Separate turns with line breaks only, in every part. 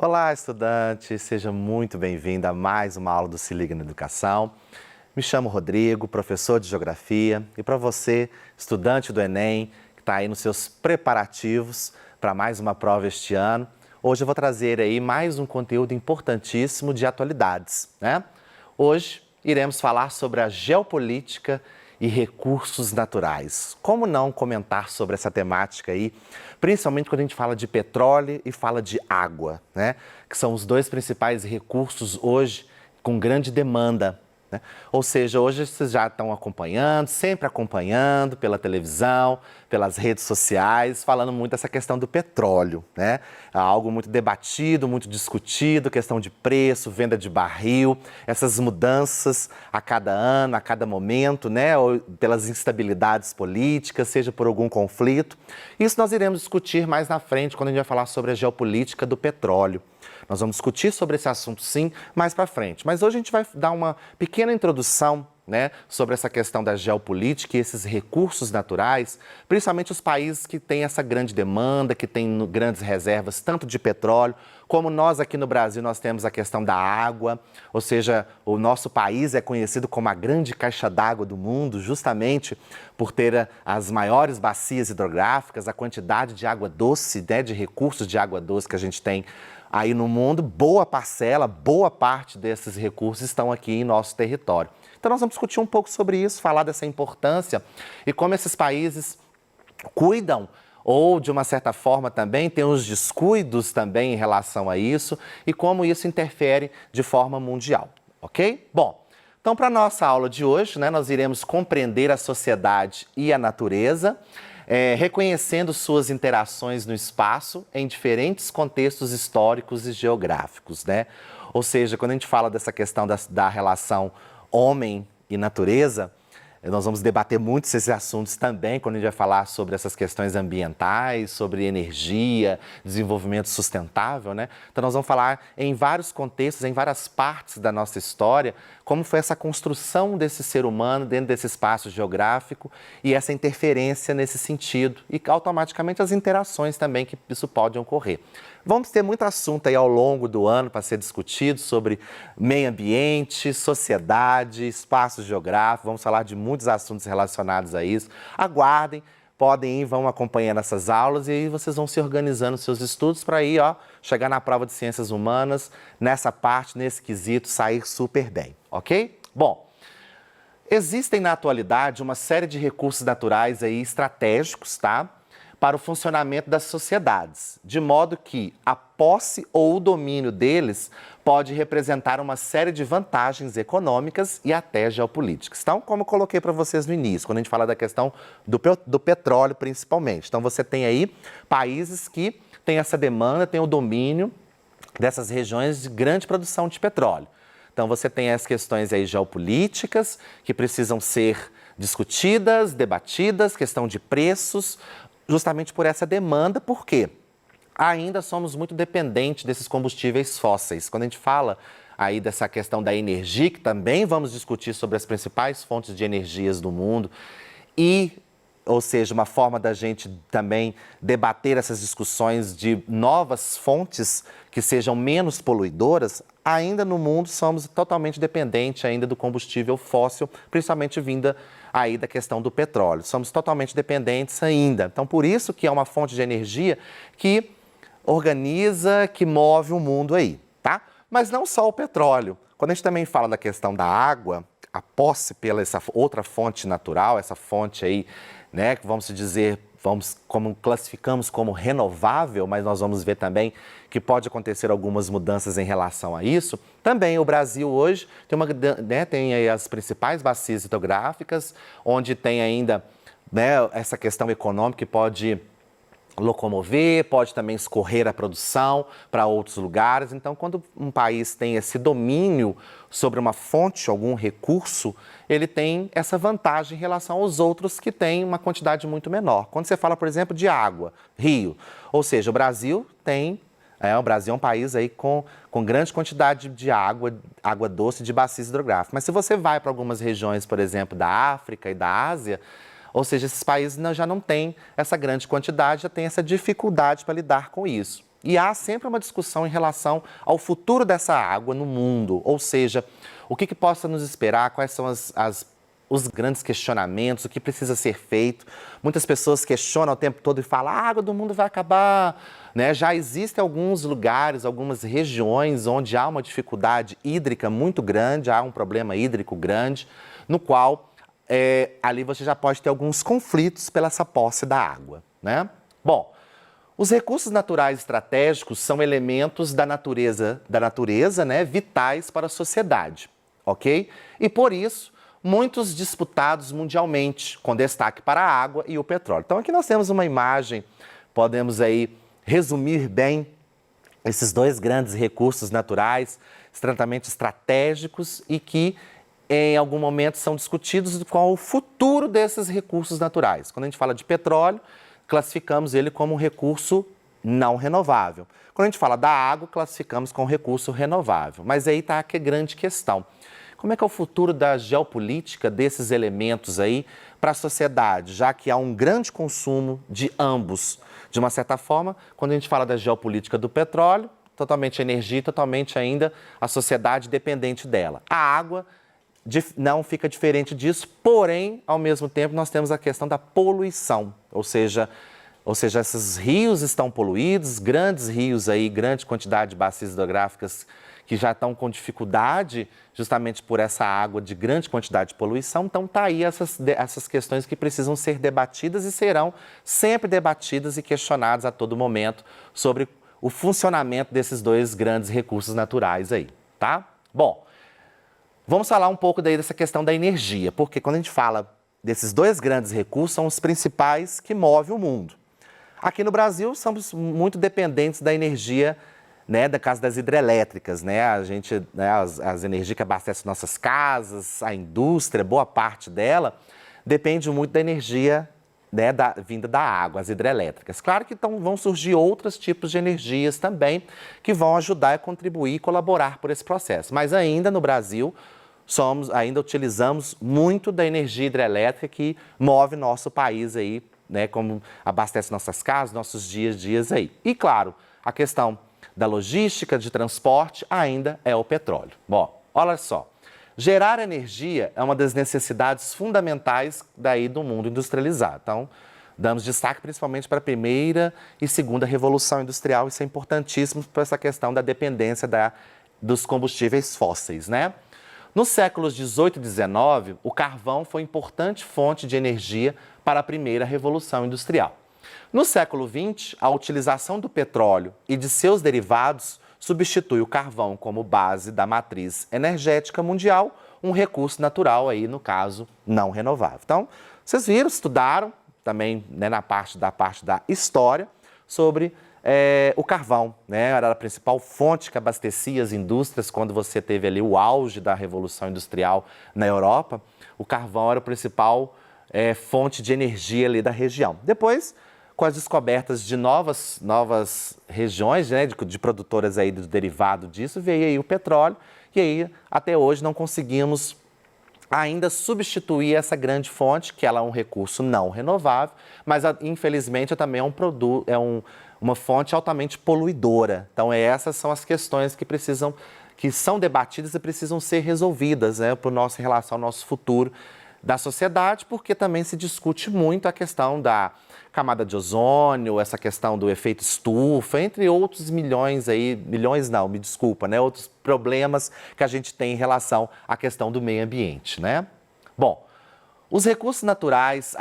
Olá, estudante! Seja muito bem-vindo a mais uma aula do Se Liga na Educação. Me chamo Rodrigo, professor de Geografia, e para você, estudante do Enem, que está aí nos seus preparativos para mais uma prova este ano, hoje eu vou trazer aí mais um conteúdo importantíssimo de atualidades, né? Hoje iremos falar sobre a geopolítica e recursos naturais. Como não comentar sobre essa temática aí, principalmente quando a gente fala de petróleo e fala de água, né? Que são os dois principais recursos hoje com grande demanda, né? Ou seja, hoje vocês já estão acompanhando, sempre acompanhando pela televisão, pelas redes sociais, falando muito dessa questão do petróleo, né? É algo muito debatido, muito discutido, questão de preço, venda de barril, essas mudanças a cada ano, a cada momento, né? Ou pelas instabilidades políticas, seja por algum conflito. Isso nós iremos discutir mais na frente, quando a gente vai falar sobre a geopolítica do petróleo. Nós vamos discutir sobre esse assunto, sim, mais para frente. Mas hoje a gente vai dar uma pequena introdução, né, sobre essa questão da geopolítica e esses recursos naturais, principalmente os países que têm essa grande demanda, que têm grandes reservas, tanto de petróleo, como nós aqui no Brasil, nós temos a questão da água, ou seja, o nosso país é conhecido como a grande caixa d'água do mundo, justamente por ter as maiores bacias hidrográficas, a quantidade de água doce, né, de recursos de água doce que a gente tem aí no mundo. Boa parcela, boa parte desses recursos estão aqui em nosso território. Então nós vamos discutir um pouco sobre isso, falar dessa importância e como esses países cuidam ou, de uma certa forma, também tem os descuidos também em relação a isso e como isso interfere de forma mundial, ok? Bom, então para a nossa aula de hoje, né, nós iremos compreender a sociedade e a natureza, reconhecendo suas interações no espaço em diferentes contextos históricos e geográficos, né? Ou seja, quando a gente fala dessa questão da relação homem e natureza, nós vamos debater muito esses assuntos também quando a gente vai falar sobre essas questões ambientais, sobre energia, desenvolvimento sustentável, né? Então nós vamos falar em vários contextos, em várias partes da nossa história, como foi essa construção desse ser humano dentro desse espaço geográfico e essa interferência nesse sentido e automaticamente as interações também que isso pode ocorrer. Vamos ter muito assunto aí ao longo do ano para ser discutido sobre meio ambiente, sociedade, espaço geográfico, vamos falar de muitos assuntos relacionados a isso. Aguardem, podem ir, vão acompanhando essas aulas e aí vocês vão se organizando seus estudos para ir, ó, chegar na prova de Ciências Humanas, nessa parte, nesse quesito, sair super bem, ok? Bom, existem na atualidade uma série de recursos naturais aí estratégicos, tá? Para o funcionamento das sociedades, de modo que a posse ou o domínio deles pode representar uma série de vantagens econômicas e até geopolíticas. Então, como eu coloquei para vocês no início, quando a gente fala da questão do petróleo principalmente. Então, você tem aí países que têm essa demanda, têm o domínio dessas regiões de grande produção de petróleo. Então, você tem as questões aí geopolíticas que precisam ser discutidas, debatidas, questão de preços, justamente por essa demanda, porque ainda somos muito dependentes desses combustíveis fósseis. Quando a gente fala aí dessa questão da energia, que também vamos discutir sobre as principais fontes de energias do mundo, ou seja, uma forma da gente também debater essas discussões de novas fontes que sejam menos poluidoras, ainda no mundo somos totalmente dependentes ainda do combustível fóssil, principalmente vinda aí da questão do petróleo. Somos totalmente dependentes ainda. Então, por isso que é uma fonte de energia que organiza, que move o mundo aí, tá? Mas não só o petróleo. Quando a gente também fala da questão da água, a posse pela essa outra fonte natural, essa fonte aí, né, que vamos dizer, como classificamos como renovável, mas nós vamos ver também que pode acontecer algumas mudanças em relação a isso. Também o Brasil hoje tem aí as principais bacias hidrográficas, onde tem ainda, né, essa questão econômica que pode locomover, pode também escorrer a produção para outros lugares. Então, quando um país tem esse domínio sobre uma fonte, algum recurso, ele tem essa vantagem em relação aos outros que têm uma quantidade muito menor. Quando você fala, por exemplo, de água, rio, ou seja, o Brasil é um país aí com grande quantidade de água doce de bacias hidrográficas. Mas se você vai para algumas regiões, por exemplo, da África e da Ásia, ou seja, esses países já não têm essa grande quantidade, já têm essa dificuldade para lidar com isso. E há sempre uma discussão em relação ao futuro dessa água no mundo, ou seja, o que possa nos esperar, quais são os grandes questionamentos, o que precisa ser feito. Muitas pessoas questionam o tempo todo e falam: a água do mundo vai acabar, né? Já existem alguns lugares, algumas regiões onde há uma dificuldade hídrica muito grande, há um problema hídrico grande, no qual ali você já pode ter alguns conflitos pela essa posse da água, né? Bom, os recursos naturais estratégicos são elementos da natureza, né, vitais para a sociedade, ok? E por isso, muitos disputados mundialmente, com destaque para a água e o petróleo. Então aqui nós temos uma imagem, podemos aí resumir bem esses dois grandes recursos naturais, extremamente estratégicos e que em algum momento são discutidos qual o futuro desses recursos naturais. Quando a gente fala de petróleo, classificamos ele como um recurso não renovável. Quando a gente fala da água, classificamos como recurso renovável. Mas aí está a grande questão. Como é que é o futuro da geopolítica desses elementos aí para a sociedade, já que há um grande consumo de ambos? De uma certa forma, quando a gente fala da geopolítica do petróleo, totalmente energia, totalmente ainda a sociedade dependente dela. A água não fica diferente disso, porém, ao mesmo tempo, nós temos a questão da poluição, ou seja, esses rios estão poluídos, grandes rios aí, grande quantidade de bacias hidrográficas que já estão com dificuldade justamente por essa água de grande quantidade de poluição. Então, está aí essas questões que precisam ser debatidas e serão sempre debatidas e questionadas a todo momento sobre o funcionamento desses dois grandes recursos naturais aí, tá? Bom, vamos falar um pouco daí dessa questão da energia, porque quando a gente fala desses dois grandes recursos, são os principais que movem o mundo. Aqui no Brasil, somos muito dependentes da energia, né, da casa das hidrelétricas, né? A gente, né, as energias que abastecem nossas casas, a indústria, boa parte dela, depende muito da energia, né, vinda da água, as hidrelétricas. Claro que então vão surgir outros tipos de energias também que vão ajudar a contribuir e colaborar por esse processo. Mas ainda no Brasil, ainda utilizamos muito da energia hidrelétrica que move nosso país aí, né, como abastece nossas casas, nossos dias aí. E claro, a questão da logística, de transporte, ainda é o petróleo. Bom, olha só, gerar energia é uma das necessidades fundamentais daí do mundo industrializado. Então, damos destaque principalmente para a primeira e segunda revolução industrial, isso é importantíssimo para essa questão da dependência dos combustíveis fósseis, né? Nos séculos 18 e 19, o carvão foi importante fonte de energia para a primeira revolução industrial. No século XX, a utilização do petróleo e de seus derivados substitui o carvão como base da matriz energética mundial, um recurso natural aí, no caso, não renovável. Então, vocês viram, estudaram também, né, da parte da história sobre o carvão, né? Era a principal fonte que abastecia as indústrias quando você teve ali o auge da Revolução Industrial na Europa. O carvão era a principal fonte de energia ali da região. Depois, com as descobertas de novas regiões, né, de produtoras aí do derivado disso, veio aí o petróleo e aí até hoje não conseguimos ainda substituir essa grande fonte, que ela é um recurso não renovável, mas infelizmente também é uma fonte altamente poluidora. Então essas são as questões que são debatidas e precisam ser resolvidas, né, em relação ao nosso futuro da sociedade, porque também se discute muito a questão da camada de ozônio, essa questão do efeito estufa, entre outros outros problemas que a gente tem em relação à questão do meio ambiente, né? Bom, os recursos naturais,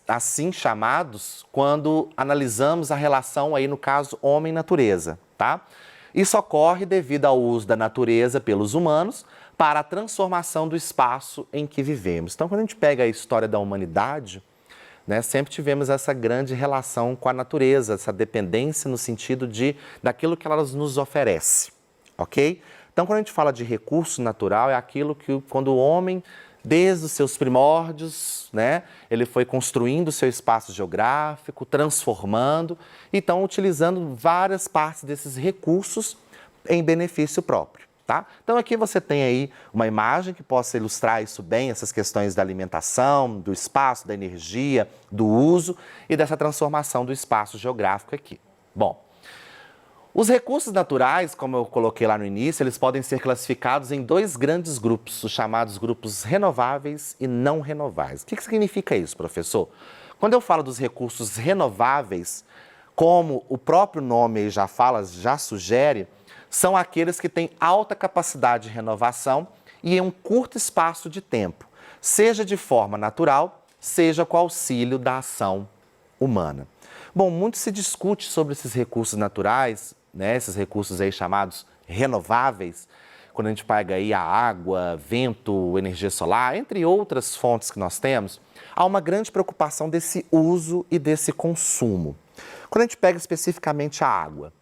assim chamados, quando analisamos a relação aí, no caso, homem-natureza, tá? Isso ocorre devido ao uso da natureza pelos humanos para a transformação do espaço em que vivemos. Então, quando a gente pega a história da humanidade, né, sempre tivemos essa grande relação com a natureza, essa dependência no sentido daquilo que ela nos oferece, ok? Então, quando a gente fala de recurso natural, é aquilo que, quando o homem, desde os seus primórdios, né, ele foi construindo o seu espaço geográfico, transformando, então utilizando várias partes desses recursos em benefício próprio. Tá? Então aqui você tem aí uma imagem que possa ilustrar isso bem, essas questões da alimentação, do espaço, da energia, do uso e dessa transformação do espaço geográfico aqui. Bom, Os recursos naturais, como eu coloquei lá no início, eles podem ser classificados em dois grandes grupos, os chamados grupos renováveis e não renováveis. O que significa isso, professor? Quando eu falo dos recursos renováveis, como o próprio nome já fala, já sugere, são aqueles que têm alta capacidade de renovação e em um curto espaço de tempo, seja de forma natural, seja com auxílio da ação humana. Bom, muito se discute sobre esses recursos naturais, né, esses recursos aí chamados renováveis, quando a gente pega aí a água, vento, energia solar, entre outras fontes que nós temos, há uma grande preocupação desse uso e desse consumo. Quando a gente pega especificamente a água,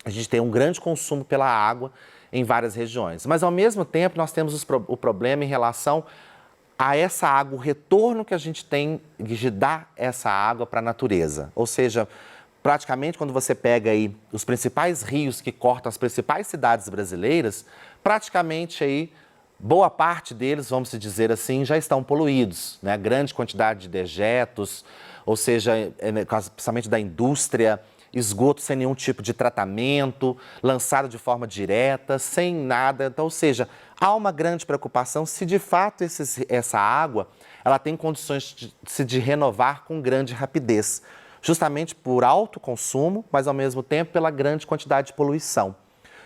a gente tem um grande consumo pela água em várias regiões, mas ao mesmo tempo nós temos o problema em relação a essa água, o retorno que a gente tem de dar essa água para a natureza. Ou seja, praticamente quando você pega aí os principais rios que cortam as principais cidades brasileiras, praticamente aí boa parte deles, vamos dizer assim, já estão poluídos, né? Grande quantidade de dejetos, ou seja, principalmente da indústria, esgoto sem nenhum tipo de tratamento, lançado de forma direta, sem nada. Então, ou seja, há uma grande preocupação se de fato essa água ela tem condições de renovar com grande rapidez, justamente por alto consumo, mas ao mesmo tempo pela grande quantidade de poluição.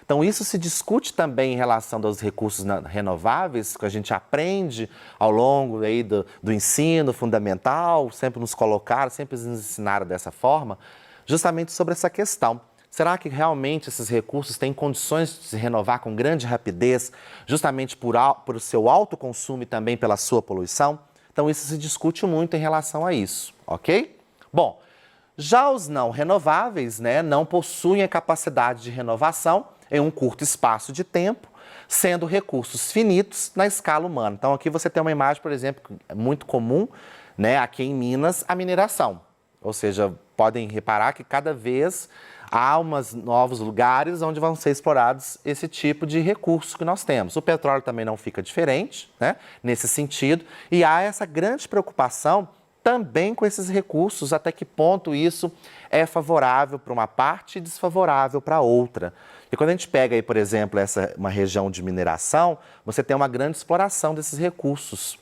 Então, isso se discute também em relação aos recursos renováveis, que a gente aprende ao longo aí do ensino fundamental, sempre nos colocaram, sempre nos ensinaram dessa forma, justamente sobre essa questão. Será que realmente esses recursos têm condições de se renovar com grande rapidez, justamente por o seu alto consumo e também pela sua poluição? Então, isso se discute muito em relação a isso, ok? Bom, já os não renováveis, né, não possuem a capacidade de renovação em um curto espaço de tempo, sendo recursos finitos na escala humana. Então, aqui você tem uma imagem, por exemplo, muito comum, né, aqui em Minas, a mineração. Ou seja, podem reparar que cada vez há novos lugares onde vão ser explorados esse tipo de recurso que nós temos. O petróleo também não fica diferente, né, nesse sentido, e há essa grande preocupação também com esses recursos, até que ponto isso é favorável para uma parte e desfavorável para outra. E quando a gente pega aí, por exemplo, uma região de mineração, você tem uma grande exploração desses recursos.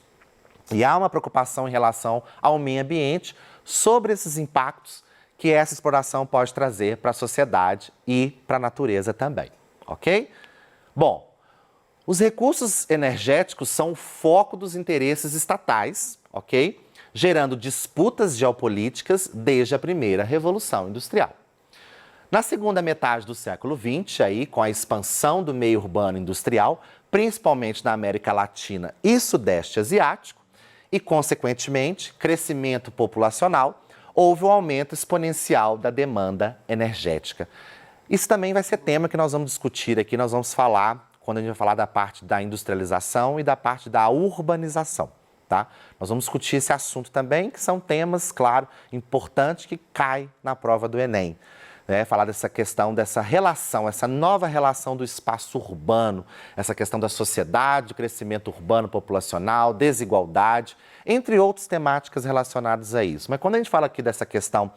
E há uma preocupação em relação ao meio ambiente sobre esses impactos que essa exploração pode trazer para a sociedade e para a natureza também, ok? Bom, os recursos energéticos são o foco dos interesses estatais, ok? Gerando disputas geopolíticas desde a primeira Revolução Industrial. Na segunda metade do século XX, aí, com a expansão do meio urbano industrial, principalmente na América Latina e Sudeste Asiático, e, consequentemente, crescimento populacional, houve um aumento exponencial da demanda energética. Isso também vai ser tema que nós vamos discutir aqui, nós vamos falar, quando a gente vai falar da parte da industrialização e da parte da urbanização. Tá? Nós vamos discutir esse assunto também, que são temas, claro, importantes que caem na prova do Enem. Né? Falar dessa questão, dessa relação, essa nova relação do espaço urbano, essa questão da sociedade, crescimento urbano populacional, desigualdade, entre outras temáticas relacionadas a isso. Mas quando a gente fala aqui dessa questão,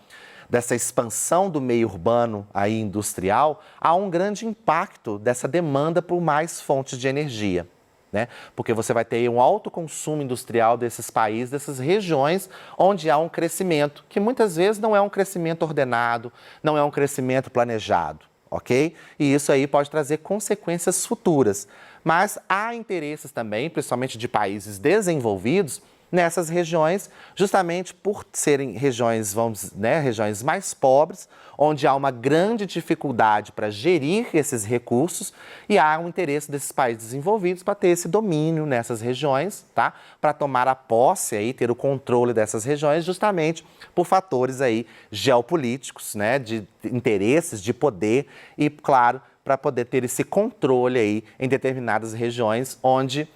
dessa expansão do meio urbano aí industrial, há um grande impacto dessa demanda por mais fontes de energia. Né? Porque você vai ter um alto consumo industrial desses países, dessas regiões onde há um crescimento, que muitas vezes não é um crescimento ordenado, não é um crescimento planejado, ok? E isso aí pode trazer consequências futuras. Mas há interesses também, principalmente de países desenvolvidos, nessas regiões, justamente por serem regiões, regiões mais pobres, onde há uma grande dificuldade para gerir esses recursos e há um interesse desses países desenvolvidos para ter esse domínio nessas regiões, tá? Para tomar a posse aí, ter o controle dessas regiões, justamente por fatores aí geopolíticos, né? De interesses, de poder e, claro, para poder ter esse controle aí em determinadas regiões onde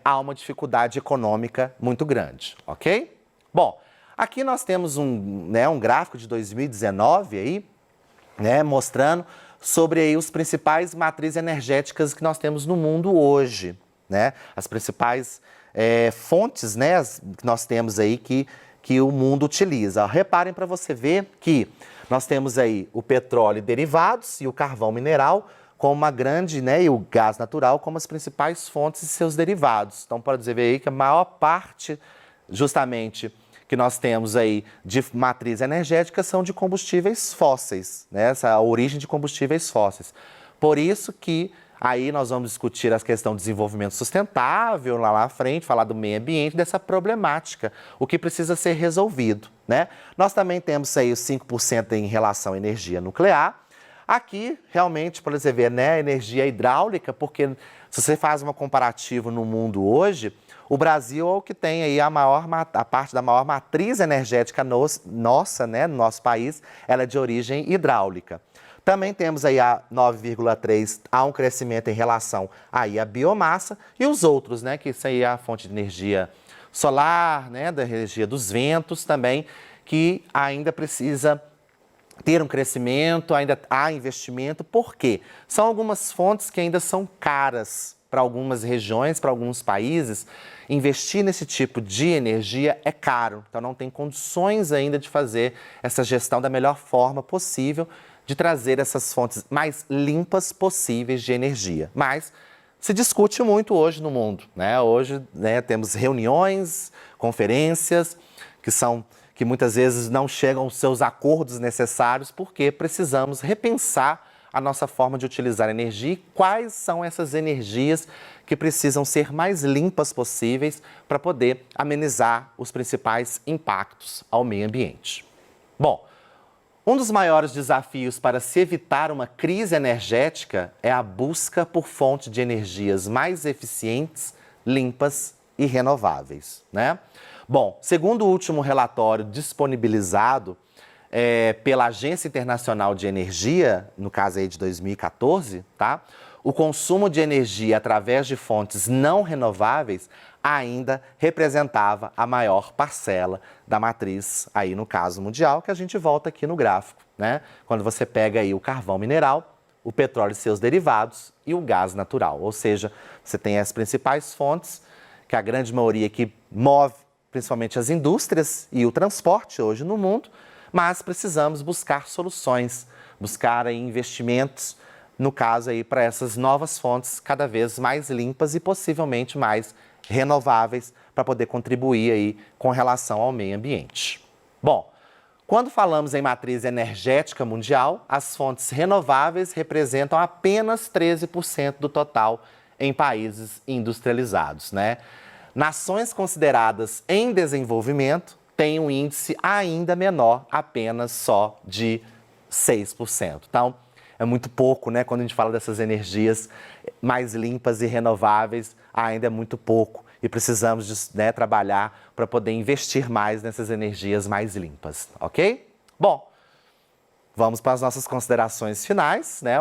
há uma dificuldade econômica muito grande, ok? Bom, aqui nós temos um gráfico de 2019 aí, mostrando sobre aí os principais matrizes energéticas que nós temos no mundo hoje, né? As principais fontes, que nós temos aí que o mundo utiliza. Reparem para você ver que Nós temos aí o petróleo e derivados e o carvão mineral como uma grande, né, e o gás natural como as principais fontes e seus derivados. Então, pode dizer aí que a maior parte, justamente, que nós temos aí de matriz energética são de combustíveis fósseis, né, essa origem de combustíveis fósseis. Por isso que aí nós vamos discutir a questão do desenvolvimento sustentável lá na frente, falar do meio ambiente, dessa problemática, o que precisa ser resolvido, né? Nós também temos aí os 5% em relação à energia nuclear. Aqui, realmente, para você ver, né, energia hidráulica, porque se você faz uma comparativa no mundo hoje, o Brasil é o que tem aí a parte da maior matriz energética nossa, né, no nosso país, ela é de origem hidráulica. Também temos aí a 9,3, há um crescimento em relação aí à biomassa e os outros, né, que isso aí é a fonte de energia solar, né, da energia dos ventos também, que ainda precisa ter um crescimento, ainda há investimento. Por quê? São algumas fontes que ainda são caras para algumas regiões, para alguns países. Investir nesse tipo de energia é caro, então não tem condições ainda de fazer essa gestão da melhor forma possível, de trazer essas fontes mais limpas possíveis de energia. Mas se discute muito hoje no mundo, né? Hoje, né, temos reuniões, conferências que muitas vezes não chegam aos seus acordos necessários porque precisamos repensar a nossa forma de utilizar energia e quais são essas energias que precisam ser mais limpas possíveis para poder amenizar os principais impactos ao meio ambiente. Bom, um dos maiores desafios para se evitar uma crise energética é a busca por fontes de energias mais eficientes, limpas e renováveis, né? Bom, segundo o último relatório disponibilizado pela Agência Internacional de Energia, no caso aí de 2014, tá? O consumo de energia através de fontes não renováveis ainda representava a maior parcela da matriz, aí no caso mundial, que a gente volta aqui no gráfico, né? Quando você pega aí o carvão mineral, o petróleo e seus derivados e o gás natural. Ou seja, você tem as principais fontes, que a grande maioria que move principalmente as indústrias e o transporte hoje no mundo, mas precisamos buscar soluções, buscar aí investimentos, no caso aí para essas novas fontes cada vez mais limpas e possivelmente mais renováveis para poder contribuir aí com relação ao meio ambiente. Bom, quando falamos em matriz energética mundial, as fontes renováveis representam apenas 13% do total em países industrializados, né? Nações consideradas em desenvolvimento têm um índice ainda menor, apenas só de 6%. Então, é muito pouco, né? Quando a gente fala dessas energias mais limpas e renováveis, ainda é muito pouco. E precisamos de, né, trabalhar para poder investir mais nessas energias mais limpas, ok? Bom, vamos para as nossas considerações finais, né?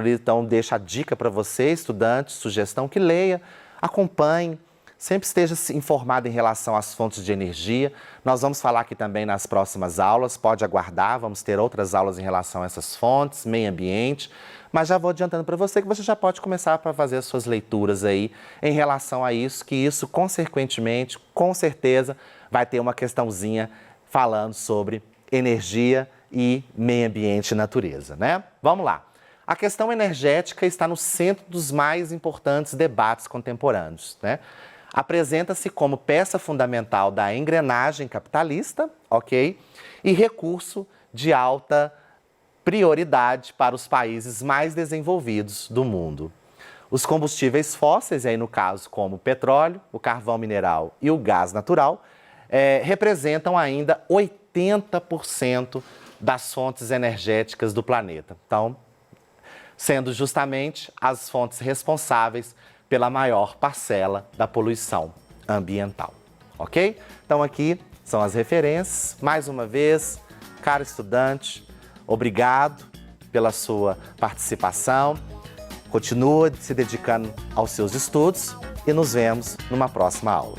Então, deixo a dica para você, estudante, sugestão que leia, acompanhe, sempre esteja informado em relação às fontes de energia. Nós vamos falar aqui também nas próximas aulas, pode aguardar, vamos ter outras aulas em relação a essas fontes, meio ambiente, mas já vou adiantando para você que você já pode começar para fazer as suas leituras aí em relação a isso, que isso, consequentemente, com certeza, vai ter uma questãozinha falando sobre energia e meio ambiente e natureza, né? Vamos lá. A questão energética está no centro dos mais importantes debates contemporâneos, né? Apresenta-se como peça fundamental da engrenagem capitalista, ok? E recurso de alta prioridade para os países mais desenvolvidos do mundo. Os combustíveis fósseis, aí no caso como o petróleo, o carvão mineral e o gás natural, representam ainda 80% das fontes energéticas do planeta. Então, sendo justamente as fontes responsáveis pela maior parcela da poluição ambiental, ok? Então aqui são as referências. Mais uma vez, caro estudante, obrigado pela sua participação. Continua se dedicando aos seus estudos e nos vemos numa próxima aula.